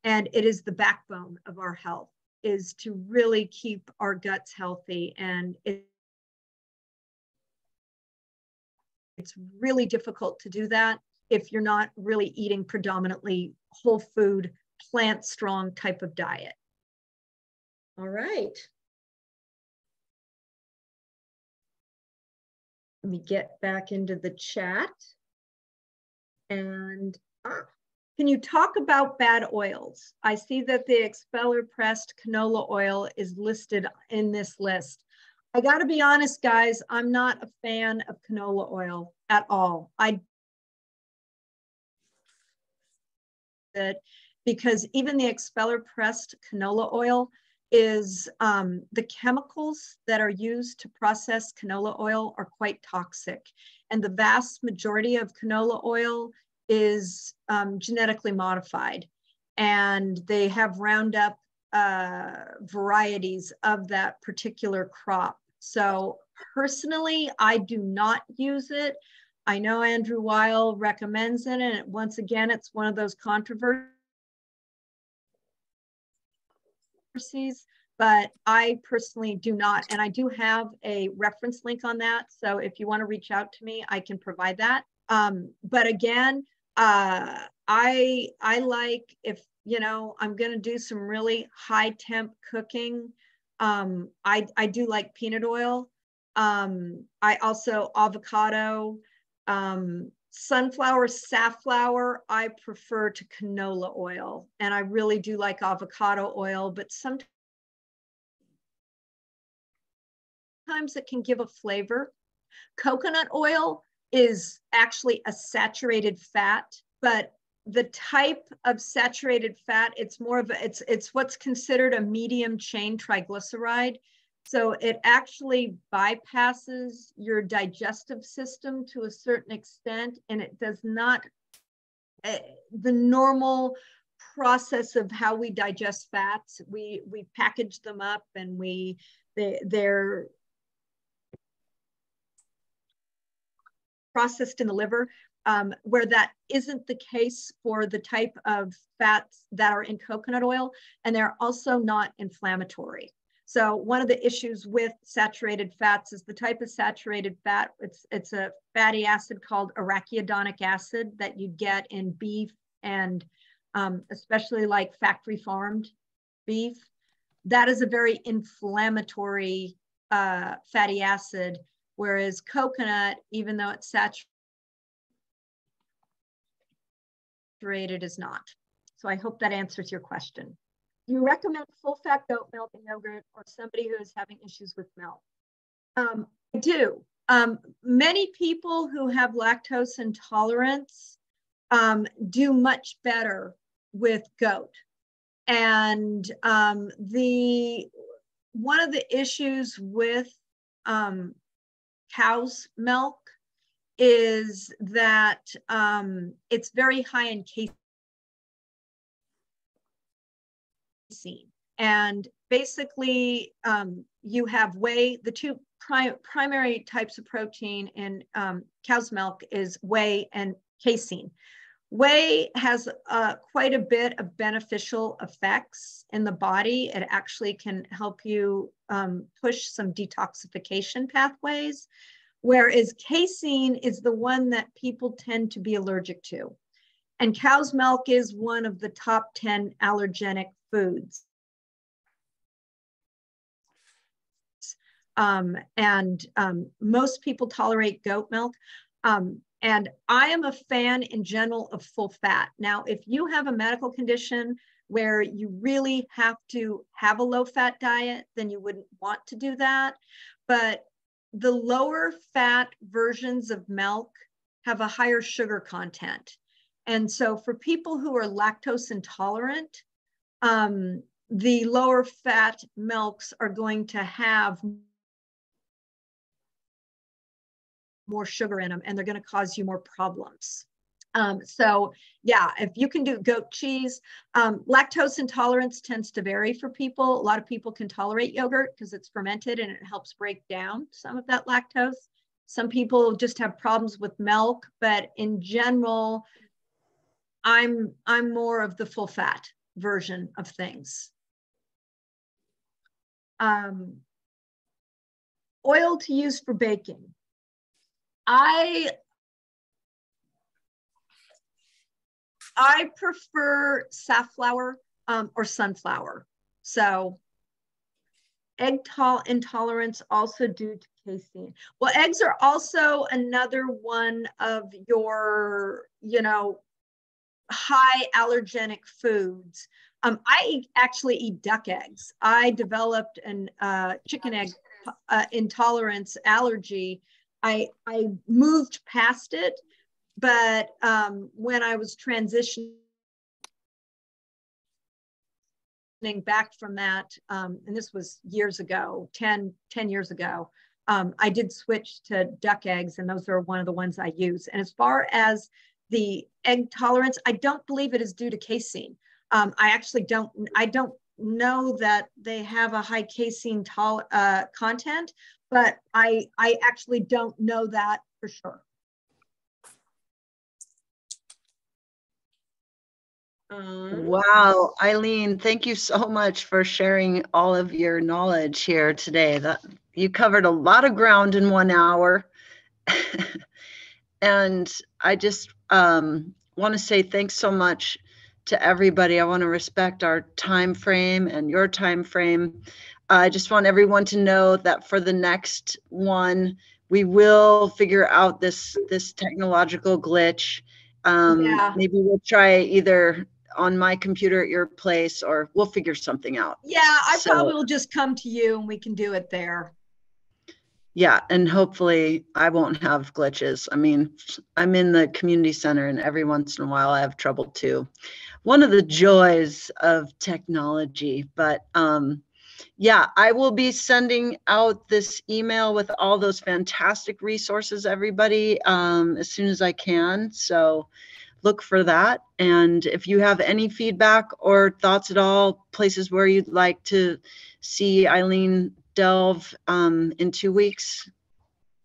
and it is the backbone of our health, is to really keep our guts healthy. And it's really difficult to do that if you're not really eating predominantly whole food, plant strong type of diet. All right. Let me get back into the chat. And can you talk about bad oils? I see that the expeller pressed canola oil is listed in this list. I got to be honest, guys, I'm not a fan of canola oil at all. Because even the expeller pressed canola oil is, the chemicals that are used to process canola oil are quite toxic. And the vast majority of canola oil is genetically modified. And they have Roundup varieties of that particular crop. So personally, I do not use it. I know Andrew Weil recommends it. And once again, it's one of those controversies, but I personally do not. And I do have a reference link on that. So if you want to reach out to me, I can provide that. But again, I like, if, you know, I'm going to do some really high temp cooking. I do like peanut oil. I also avocado, sunflower, safflower, I prefer to canola oil. And I really do like avocado oil, but sometimes it can give a flavor. Coconut oil is actually a saturated fat, but the type of saturated fat, it's more of a, it's what's considered a medium chain triglyceride. So it actually bypasses your digestive system to a certain extent, and it does not, the normal process of how we digest fats, we package them up and they're processed in the liver, where that isn't the case for the type of fats that are in coconut oil, and they're also not inflammatory. So one of the issues with saturated fats is the type of saturated fat, it's a fatty acid called arachidonic acid that you get in beef and especially like factory farmed beef. That is a very inflammatory fatty acid, whereas coconut, even though it's saturated, is not. So I hope that answers your question. Do you recommend full fat goat milk and yogurt for somebody who is having issues with milk? I do. Many people who have lactose intolerance do much better with goat. And one of the issues with cow's milk is that it's very high in casein. And basically, you have whey. The two primary types of protein in cow's milk is whey and casein. Whey has quite a bit of beneficial effects in the body. It actually can help you push some detoxification pathways, whereas casein is the one that people tend to be allergic to. And cow's milk is one of the top 10 allergenic foods. Most people tolerate goat milk. And I am a fan in general of full fat. Now, if you have a medical condition where you really have to have a low fat diet, then you wouldn't want to do that. But the lower fat versions of milk have a higher sugar content. And so for people who are lactose intolerant, the lower fat milks are going to have more sugar in them, and they're going to cause you more problems. So yeah, if you can do goat cheese, lactose intolerance tends to vary for people. A lot of people can tolerate yogurt because it's fermented and it helps break down some of that lactose. Some people just have problems with milk, but in general, I'm more of the full fat version of things. Oil to use for baking. I prefer safflower or sunflower. So egg intolerance also due to casein. Well, eggs are also another one of your, high allergenic foods. I actually eat duck eggs. I developed an chicken egg intolerance allergy. I moved past it, but when I was transitioning back from that, and this was years ago, 10 years ago, I did switch to duck eggs, and those are one of the ones I use. And as far as the egg tolerance, I don't believe it is due to casein. I don't know that they have a high casein content, but I actually don't know that for sure. Wow, Eileen, thank you so much for sharing all of your knowledge here today. You covered a lot of ground in 1 hour. And I just want to say thanks so much to everybody. I want to respect our time frame and your time frame. I just want everyone to know that for the next one, we will figure out this technological glitch. Yeah. Maybe we'll try either on my computer at your place, or we'll figure something out. Yeah, I probably will just come to you and we can do it there. Yeah, and hopefully I won't have glitches. I mean, I'm in the community center and every once in a while I have trouble too. One of the joys of technology, but yeah, I will be sending out this email with all those fantastic resources, everybody, as soon as I can. So look for that. And if you have any feedback or thoughts at all, places where you'd like to see Eileen delve in 2 weeks,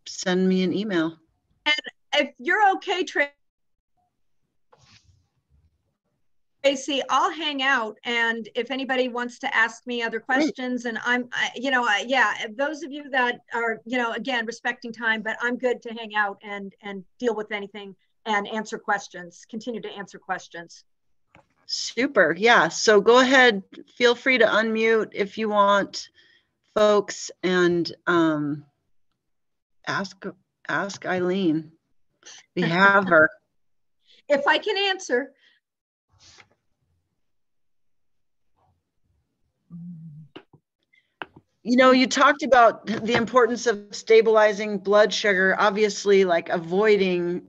send me an email. And if you're okay, Tracy, I'll hang out, and if anybody wants to ask me other questions, and yeah, those of you that are, again, respecting time, but I'm good to hang out and deal with anything and answer questions, continue to answer questions. Super. Yeah. So go ahead, feel free to unmute if you want, folks, and ask Eileen. We have her. If I can answer. You talked about the importance of stabilizing blood sugar, obviously, like avoiding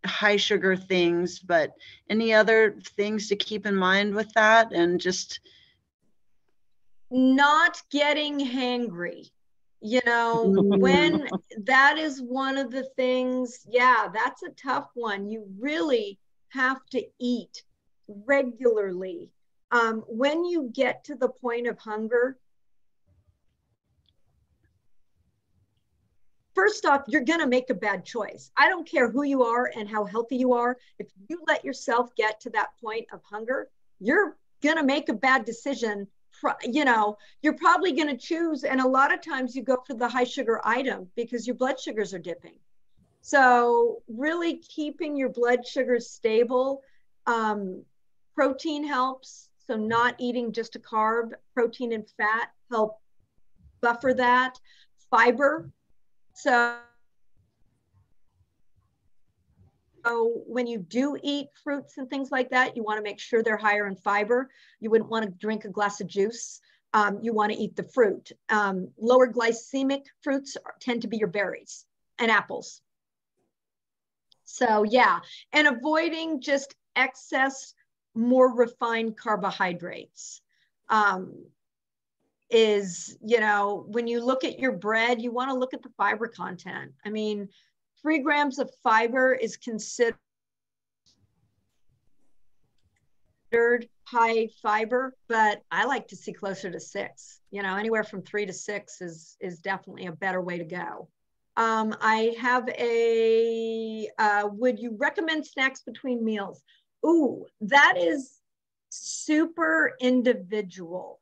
high sugar things, but any other things to keep in mind with that? And just not getting hangry. When that is one of the things, yeah, that's a tough one. You really have to eat regularly. When you get to the point of hunger, first off, you're going to make a bad choice. I don't care who you are and how healthy you are. If you let yourself get to that point of hunger, you're going to make a bad decision. You know, you're probably going to choose. And a lot of times you go for the high sugar item because your blood sugars are dipping. So really keeping your blood sugars stable. Protein helps. So not eating just a carb, protein and fat help buffer that. Fiber. So when you do eat fruits and things like that, you want to make sure they're higher in fiber. You wouldn't want to drink a glass of juice. You want to eat the fruit. Lower glycemic fruits tend to be your berries and apples. So yeah, and avoiding just excess, more refined carbohydrates. Is, you know, when you look at your bread, you want to look at the fiber content. I mean, 3 grams of fiber is considered high fiber, but I like to see closer to 6. You know, anywhere from 3 to 6 is definitely a better way to go. I have a, would you recommend snacks between meals? Ooh, that is super individual.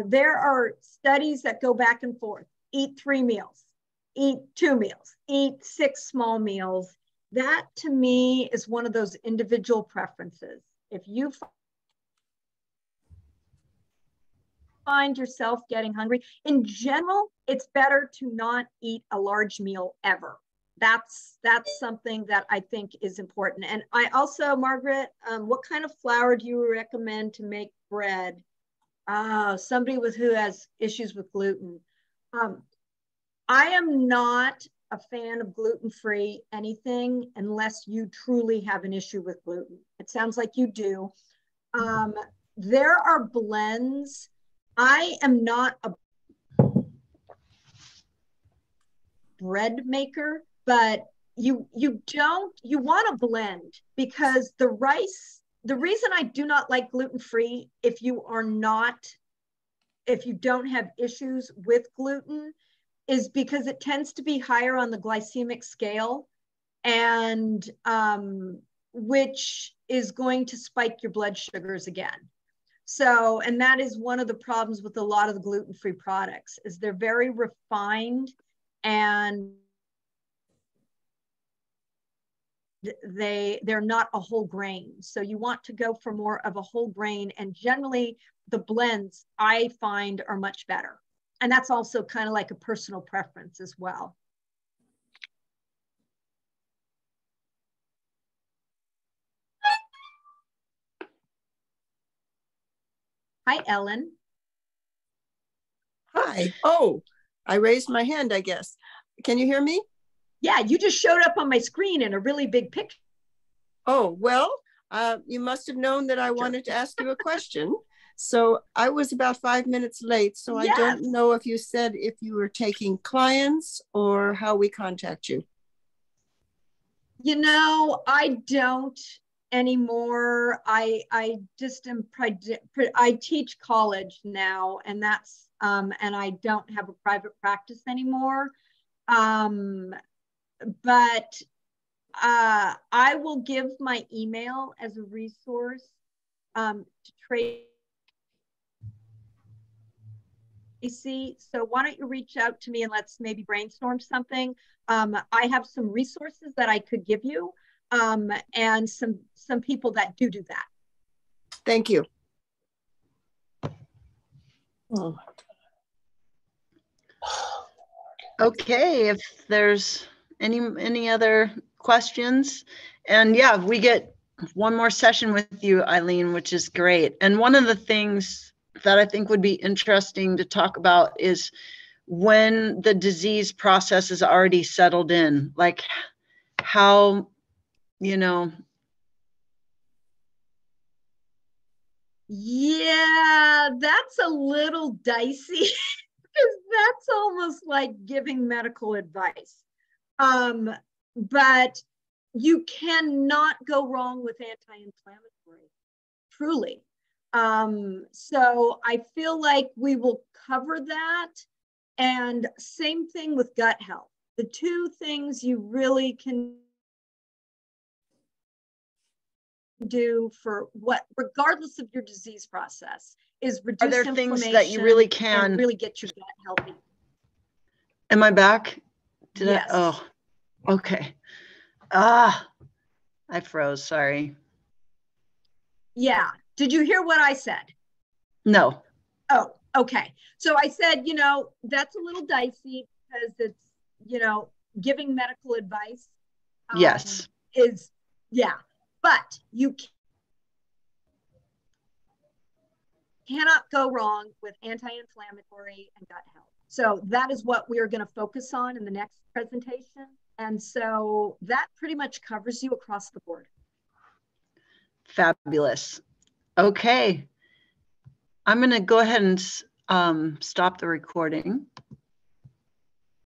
There are studies that go back and forth. Eat 3 meals, eat 2 meals, eat 6 small meals. That to me is one of those individual preferences. If you find yourself getting hungry, in general, it's better to not eat a large meal ever. That's something that I think is important. And I also, Margaret, what kind of flour do you recommend to make bread? Somebody who has issues with gluten. I am not a fan of gluten-free anything unless you truly have an issue with gluten. It sounds like you do. There are blends. I am not a bread maker, but you want to blend, because the rice, the reason I do not like gluten-free, if you don't have issues with gluten, is because it tends to be higher on the glycemic scale, and which is going to spike your blood sugars again. So, and that is one of the problems with a lot of the gluten-free products, is they're very refined and they're not a whole grain. So you want to go for more of a whole grain, and generally the blends I find are much better. And that's also kind of like a personal preference as well. Hi, Ellen. Hi. Oh, I raised my hand, I guess. Can you hear me? Yeah, you just showed up on my screen in a really big picture. Oh, well, you must have known that I wanted to ask you a question. So I was about 5 minutes late, so yes. I don't know if you said if you were taking clients or how we contact you. You know, I don't anymore. I just am, I teach college now, and that's, and I don't have a private practice anymore. But I will give my email as a resource to Tracy. So why don't you reach out to me and let's maybe brainstorm something. I have some resources that I could give you, and some people that do that. Thank you. Oh. Okay, if there's any other questions, and yeah, we get one more session with you, Eileen, which is great. And one of the things that I think would be interesting to talk about is when the disease process is already settled in, like how, you know. Yeah, that's a little dicey, because that's almost like giving medical advice. But you cannot go wrong with anti-inflammatory, truly. So I feel like we will cover that. And same thing with gut health. The two things you really can do for what, regardless of your disease process, is reduce Are there inflammation things that you really can and really get your gut healthy. Am I back? Did yes. I? Oh, okay. Ah, I froze. Sorry. Yeah. Did you hear what I said? No. Oh, okay. So I said, you know, that's a little dicey because it's, you know, giving medical advice. Yes. Is, yeah. But you cannot go wrong with anti-inflammatory and gut health. So that is what we are going to focus on in the next presentation. And so that pretty much covers you across the board. Fabulous. Okay. I'm going to go ahead and stop the recording.